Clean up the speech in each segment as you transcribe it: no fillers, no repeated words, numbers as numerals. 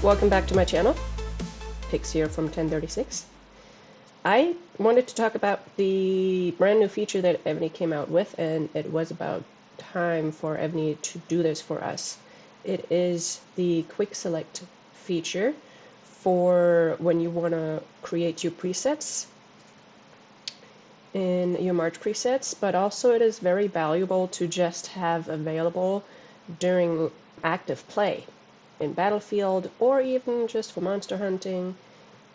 Welcome back to my channel. Pix here from 1036. I wanted to talk about the brand new feature that Evony came out with, and it was about time for Evony to do this for us. It is the quick select feature for when you want to create your presets in your March presets, but also it is very valuable to just have available during active play in Battlefield or even just for monster hunting.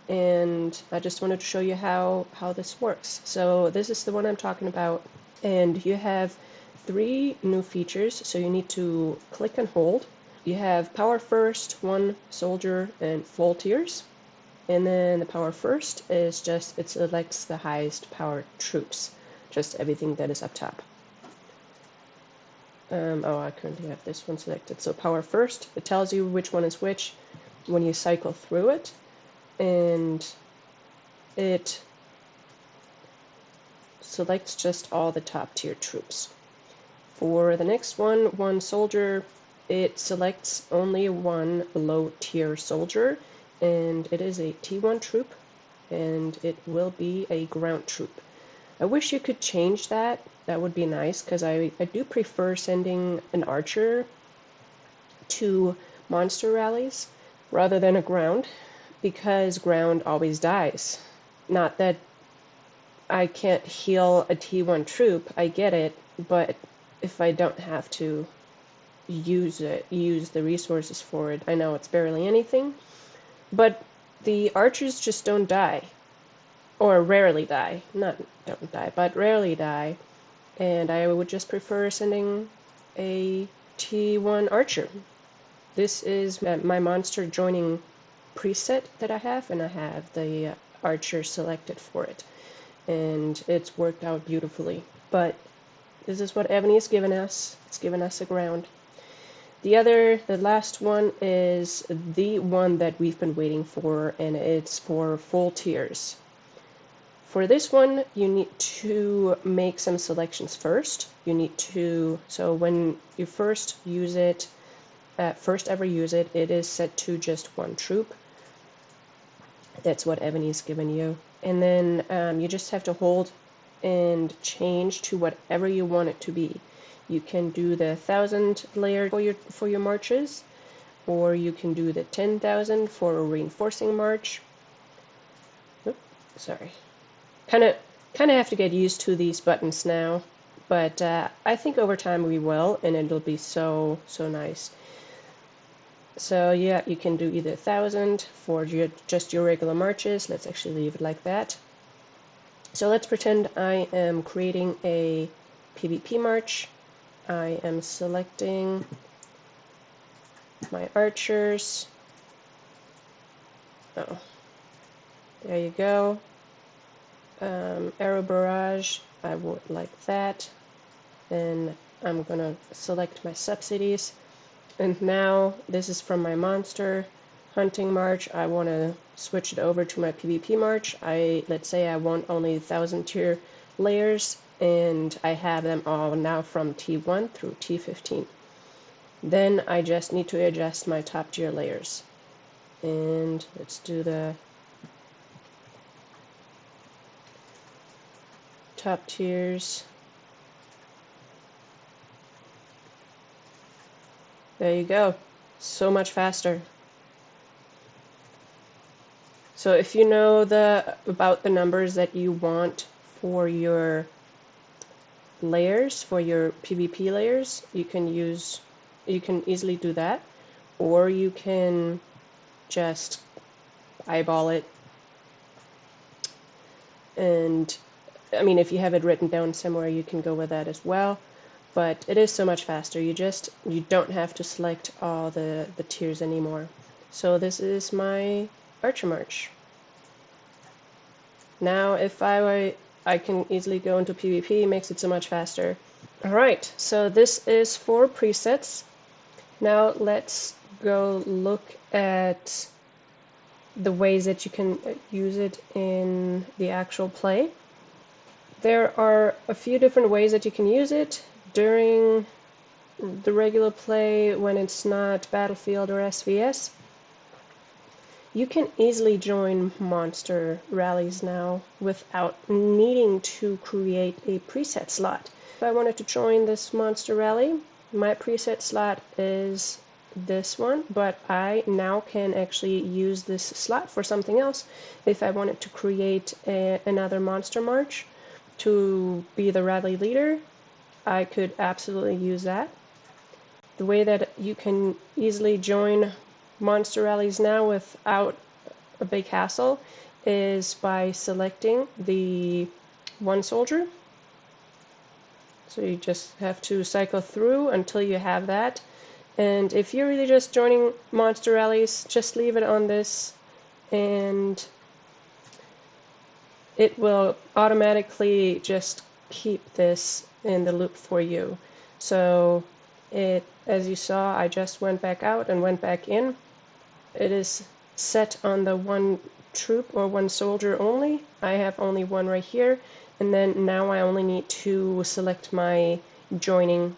And I just wanted to show you how this works. So this is the one I'm talking about, and you have 3 new features, so you need to click and hold. You have power first, 1 soldier, and full tiers. And then the power first is just, it selects the highest powered troops, just everything that is up top. Oh, I currently have this one selected. So power first, it tells you which one is which when you cycle through it, and it selects just all the top tier troops. For the next one, 1 soldier, it selects only 1 low tier soldier, and it is a T1 troop, and it will be a ground troop. I wish you could change that. That would be nice, because I do prefer sending an archer to monster rallies rather than a ground, because ground always dies. Not that I can't heal a T1 troop, I get it, but if I don't have to use the resources for it, I know it's barely anything, but the archers just don't die. Or rarely die. Not don't die, but rarely die. And I would just prefer sending a T1 archer. This is my monster joining preset that I have, and I have the archer selected for it. And it's worked out beautifully. But this is what Evony's given us. It's given us a ground. The last one is the one that we've been waiting for, and it's for full tiers. For this one, you need to make some selections first. So when you first use it, first ever use it, it is set to just 1 troop. That's what Evony's given you. And then you just have to hold and change to whatever you want it to be. You can do the 1,000 layer for your marches, or you can do the 10,000 for a reinforcing march. Oops, sorry. Kind of have to get used to these buttons now, but I think over time we will, and it'll be so nice. So yeah, you can do either 1,000 for just your regular marches. Let's actually leave it like that. So let's pretend I am creating a PvP march. I am selecting my archers. Oh, there you go. Arrow barrage, I would like that. Then I'm gonna select my subsidies. And now this is from my monster hunting march. I want to switch it over to my PvP march. Let's say I want only 1,000 tier layers, and I have them all now from T1 through T15. Then I just need to adjust my top tier layers. And let's do the top tiers. There you go. So much faster. So if you know about the numbers that you want for your layers, for your PvP layers, you can easily do that, or you can just eyeball it. And I mean, if you have it written down somewhere, you can go with that as well. But it is so much faster. You don't have to select all the tiers anymore. So this is my archer march. Now if I can easily go into PvP, makes it so much faster. Alright, so this is for presets. Now let's go look at the ways that you can use it in the actual play. There are a few different ways that you can use it during the regular play when it's not Battlefield or SVS. You can easily join monster rallies now without needing to create a preset slot. If I wanted to join this monster rally, my preset slot is this one, but I now can actually use this slot for something else. If I wanted to create another monster march to be the rally leader, I could absolutely use that. The way that you can easily join monster rallies now without a big hassle is by selecting the one soldier. So you just have to cycle through until you have that. And if you're really just joining monster rallies, just leave it on this and it will automatically just keep this in the loop for you. So it, as you saw, I just went back out and went back in. It is set on the one troop or one soldier only. I have only one right here, and then now I only need to select my joining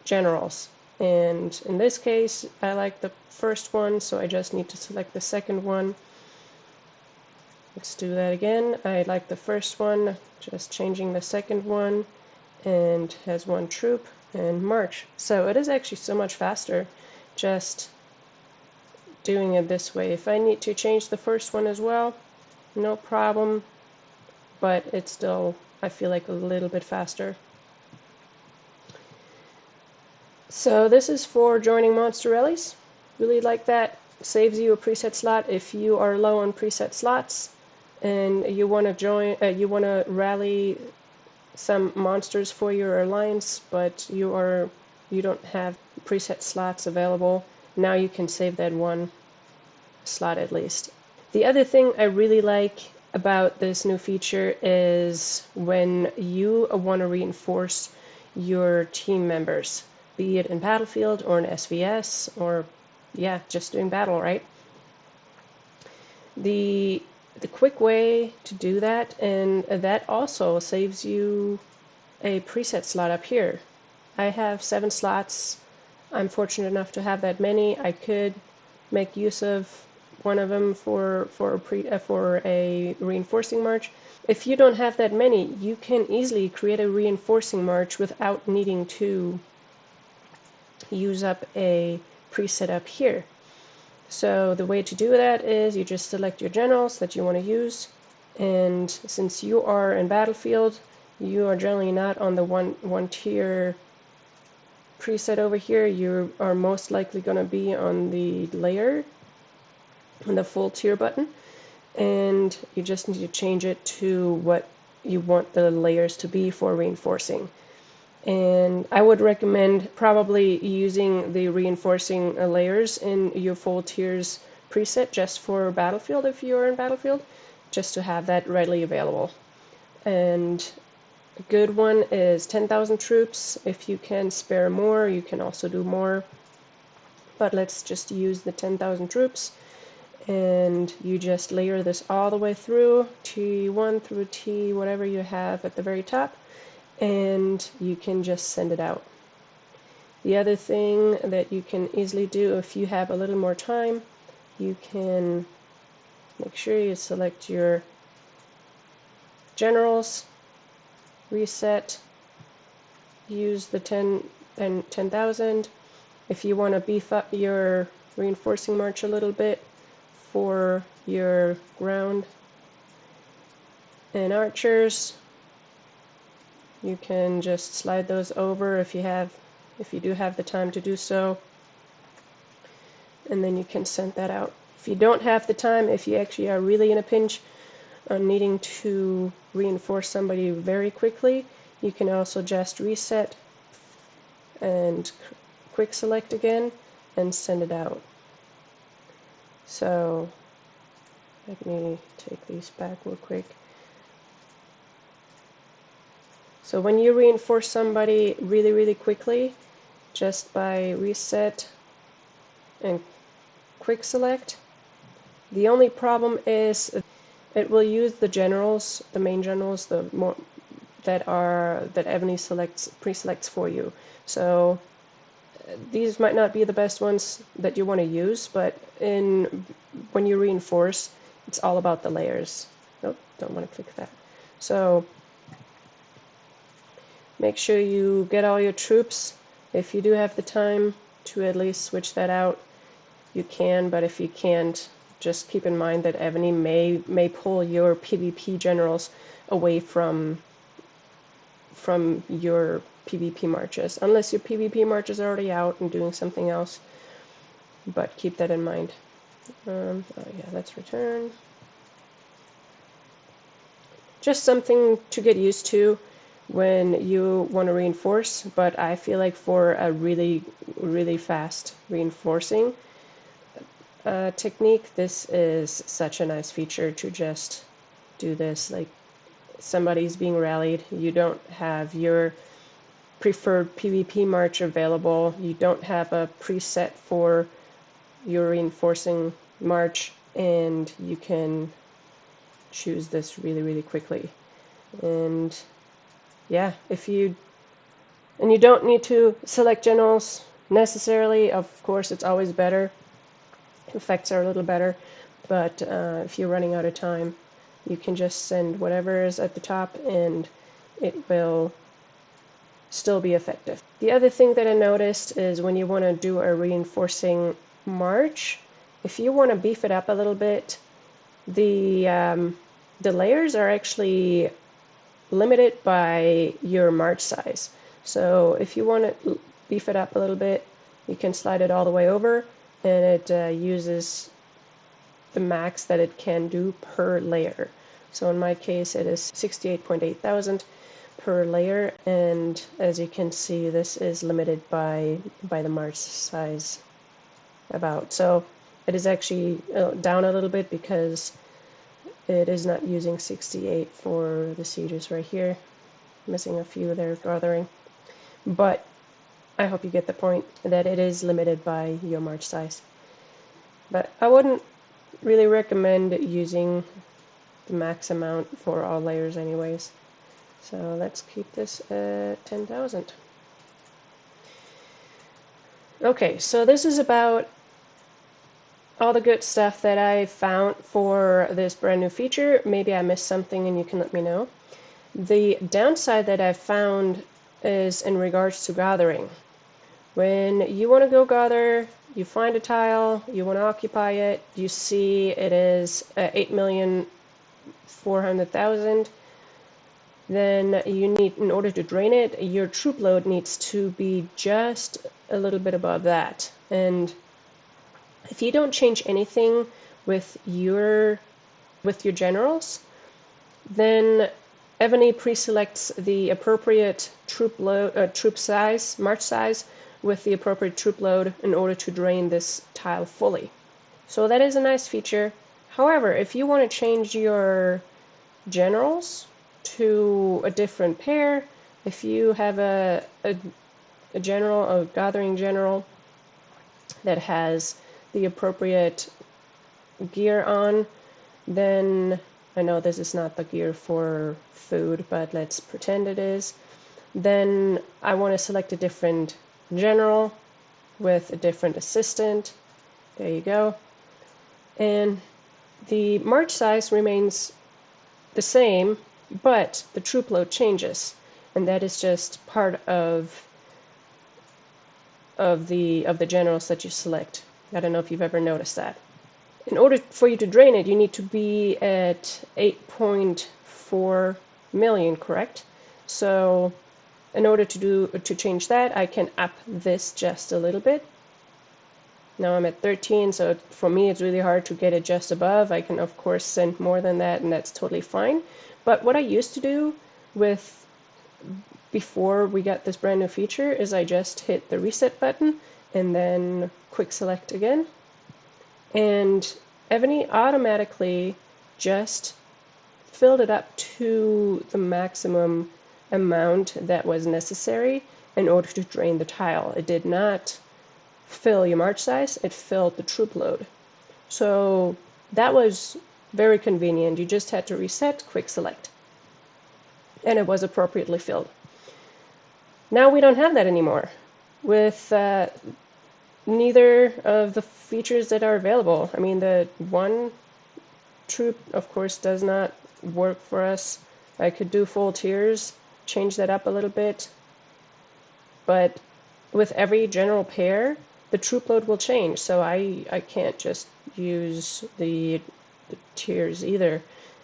generals. And in this case, I like the first one, so I just need to select the second one. Let's do that again. I like the first one, just changing the second one, and has one troop and march. So it is actually so much faster just doing it this way. If I need to change the first one as well, no problem, but it's still, I feel like, a little bit faster. So this is for joining monster rallies. Really like that. Saves you a preset slot if you are low on preset slots and you want to join, you want to rally some monsters for your alliance, but you don't have preset slots available. Now you can save that one slot at least. The other thing I really like about this new feature is when you want to reinforce your team members, be it in Battlefield or in SVS or, yeah, just doing battle, right? The quick way to do that, and that also saves you a preset slot up here. I have 7 slots. I'm fortunate enough to have that many. I could make use of one of them for a reinforcing march. If you don't have that many, you can easily create a reinforcing march without needing to use up a preset up here. So the way to do that is you just select your generals that you want to use, and since you are in Battlefield, you are generally not on the one tier preset over here. You are most likely going to be on the layer, on the full tier button, and you just need to change it to what you want the layers to be for reinforcing. And I would recommend probably using the reinforcing layers in your full tiers preset just for Battlefield if you're in Battlefield, just to have that readily available. And a good one is 10,000 troops. If you can spare more, you can also do more. But let's just use the 10,000 troops. And you just layer this all the way through, T1 through T, whatever you have at the very top, and you can just send it out. The other thing that you can easily do if you have a little more time, you can make sure you select your generals, reset, use the 10,000. If you want to beef up your reinforcing march a little bit for your ground and archers, you can just slide those over if you do have the time to do so, and then you can send that out. If you don't have the time, if you actually are really in a pinch on needing to reinforce somebody very quickly, you can also just reset and quick select again and send it out. So let me take these back real quick. So when you reinforce somebody really, really quickly, just by reset and quick select, the only problem is it will use the generals, the main generals, the more that Evony pre-selects for you. So these might not be the best ones that you want to use, but in when you reinforce, it's all about the layers. Nope, don't want to click that. So make sure you get all your troops. If you do have the time to at least switch that out, you can, but if you can't, just keep in mind that Evony may pull your PvP generals away from your PvP marches, unless your PvP march is already out and doing something else. But keep that in mind. Oh yeah, let's return. Just something to get used to when you want to reinforce, but I feel like for a really, really fast reinforcing technique, this is such a nice feature to just do this. Like, somebody's being rallied, you don't have your preferred PvP march available, you don't have a preset for your reinforcing march, and you can choose this really, really quickly. And yeah, and you don't need to select generals necessarily. Of course, it's always better. Effects are a little better, but if you're running out of time, you can just send whatever is at the top and it will still be effective. The other thing that I noticed is when you want to do a reinforcing march, if you want to beef it up a little bit, the layers are actually limited by your march size. So if you want to beef it up a little bit, you can slide it all the way over, and it uses the max that it can do per layer. So in my case, it is 68.8 thousand per layer, and as you can see, this is limited by the march size about. So it is actually down a little bit because it is not using 68 for the sieges right here. Missing a few there gathering. But I hope you get the point that it is limited by your march size. But I wouldn't really recommend using the max amount for all layers anyways. So let's keep this at 10,000. Okay, so this is about all the good stuff that I found for this brand new feature. Maybe I missed something and you can let me know. The downside that I've found is in regards to gathering. When you want to go gather, you find a tile, you want to occupy it, you see it is 8,400,000, then you need, in order to drain it, your troop load needs to be just a little bit above that. And if you don't change anything with your generals, then Evony pre-selects the appropriate troop size, march size, with the appropriate troop load in order to drain this tile fully. So that is a nice feature. However, if you want to change your generals to a different pair, if you have a general, a gathering general that has the appropriate gear on, then I know this is not the gear for food, but let's pretend it is. Then I want to select a different general with a different assistant. There you go. And the march size remains the same, but the troop load changes. And that is just part of the generals that you select. I don't know if you've ever noticed that. In order for you to drain it, you need to be at 8.4 million, correct? So in order to change that, I can up this just a little bit. Now I'm at 13, so for me it's really hard to get it just above. I can of course send more than that, and that's totally fine. But what I used to do before we got this brand new feature is I just hit the reset button and then quick select again. And Evony automatically just filled it up to the maximum amount that was necessary in order to drain the tile. It did not fill your march size, it filled the troop load. So that was very convenient. You just had to reset, quick select, and it was appropriately filled. Now we don't have that anymore. With neither of the features that are available. I mean, the one troop, of course, does not work for us. I could do full tiers, change that up a little bit, but with every general pair, the troop load will change, so I can't just use the tiers either.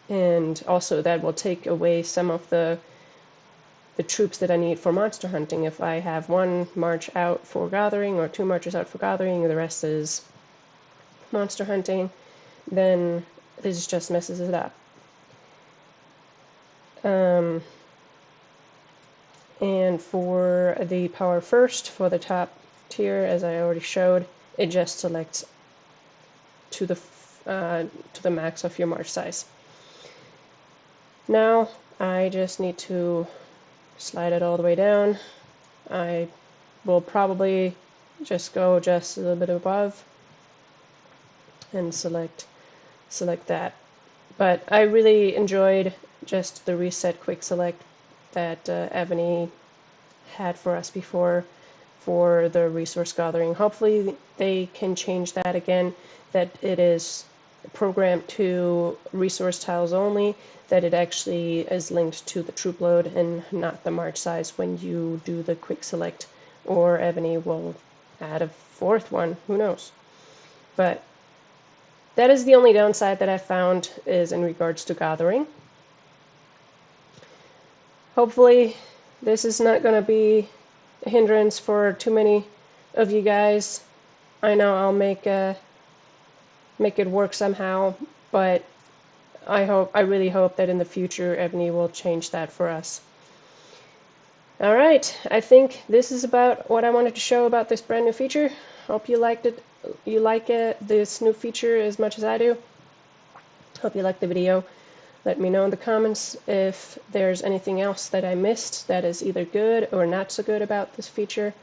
And also that will take away some of the troops that I need for monster hunting. If I have one march out for gathering or two marches out for gathering and the rest is monster hunting, then this just messes it up. And for the power first, for the top tier, as I already showed, it just selects to the max of your march size. Now I just need to slide it all the way down. I will probably just go just a little bit above and select that. But I really enjoyed just the reset quick select that Evony had for us before for the resource gathering. Hopefully they can change that again, that it is programmed to resource tiles only, that it actually is linked to the troop load and not the march size when you do the quick select, or Evony will add a fourth one, who knows. But that is the only downside that I found is in regards to gathering. Hopefully this is not going to be a hindrance for too many of you guys. I know I'll make it work somehow, but I really hope that in the future Ebony will change that for us. Alright, I think this is about what I wanted to show about this brand new feature. Hope you liked it. You like this new feature as much as I do. Hope you liked the video. Let me know in the comments if there's anything else that I missed that is either good or not so good about this feature.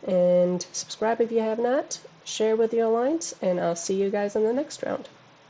And subscribe if you have not. Share with your alliance, and I'll see you guys in the next round.